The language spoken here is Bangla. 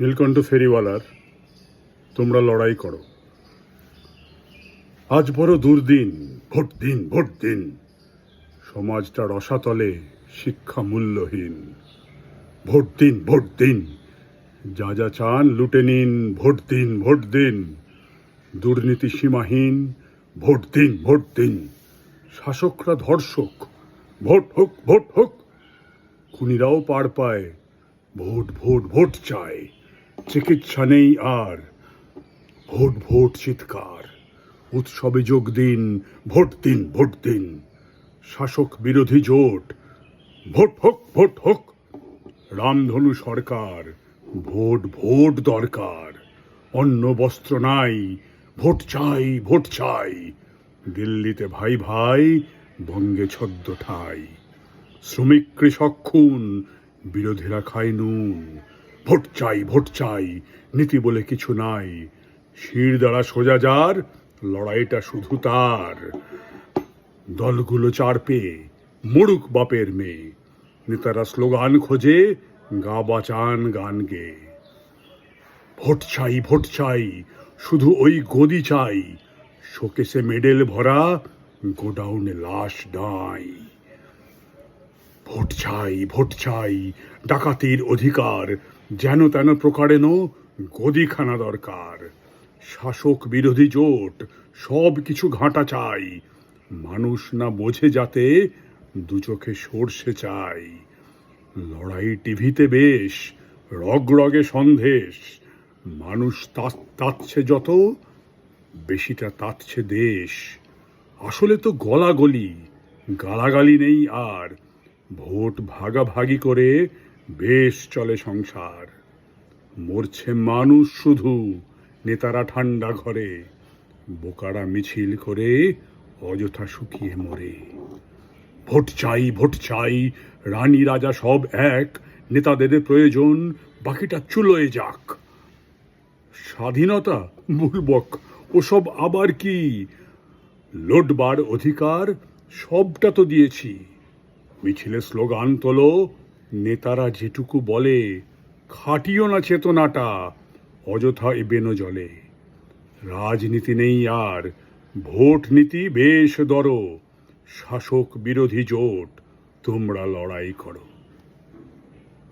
নীলকণ্ঠ ফেরিওয়ালার তোমরা লড়াই করো। আজ বড় দুর্দিন, ভোট দিন, ভোট দিন। সমাজটা রসাতলে, শিক্ষা মূল্যহীন। ভোট দিন, ভোট দিন। যা যা চান লুটে নিন, ভোট দিন, ভোট দিন। দুর্নীতি সীমাহীন, ভোট দিন, ভোট দিন। শাসকরা ধর্ষক, ভোট হোক, ভোট হোক। খুনিরাও পার পায়, ভোট ভোট ভোট চায়। চিকিৎসা নেই আর, ভোট ভোট চিৎকার। উৎসবে যোগ দিন, ভোট দিন, ভোট দিন। শাসক বিরোধী জোট, ভোট হোক, ভোট হোক। রামধনু সরকার, ভোট ভোট দরকার। অন্ন বস্ত্র নাই, ভোট চাই, ভোট চাই। দিল্লিতে ভাই ভাই, বঙ্গে ছদ্ম ঠাই। শ্রমিক কৃষক খুন, বিরোধীরা খায় নুন। ভোট চাই, ভোট চাই, নীতি বলে কিছু নাই। শির দ্বারা সোজা যার, লড়াইটা শুধু তার। দলগুলো চার পেয়ে, মরুক বাপের মেয়ে। নেতারা স্লোগান খোঁজে, গা বাঁচান গান গে। ভোট চাই, ভোট চাই, শুধু ওই গদি চাই। শোকেসে মেডেল ভরা, গোডাউনে লাশ নাই। ভোট চাই, ভোট চাই, ডাকাতির অধিকার। যেন তেন প্রকারেণ গদিখানা দরকার। শাসক বিরোধী জোট, সব কিছু ঘাঁটা চাই। মানুষ না বোঝে যাতে, দু চোখে সর্ষে চাই। লড়াই টিভিতে বেশ, রগ রগে সন্দেশ। মানুষ তাতছে যত, বেশিটা তাতছে দেশ। আসলে তো গলাগলি, গালাগালি নেই আর। ভোট ভাগাভাগি করে বেশ চলে সংসার। মরছে মানুষ শুধু, নেতারা ঠান্ডা ঘরে। বোকারা মিছিল করে, অযথা শুকিয়ে মরে। ভোট চাই, ভোট চাই, রানী রাজা সব এক। নেতাদের প্রয়োজন, বাকিটা চুলোয় যাক। স্বাধীনতা বুলবক, ওসব আবার কি? লড়বার অধিকার সবটা তো দিয়েছি। মিছিলে স্লোগান তোলো, নেতারা যেটুকু বলে। খাটিও না চেতনাটা, অযথা এবেনো জলে। রাজনীতি নেই আর, ভোট নীতি বেশ দর। শাসক বিরোধী জোট, তোমরা লড়াই করো।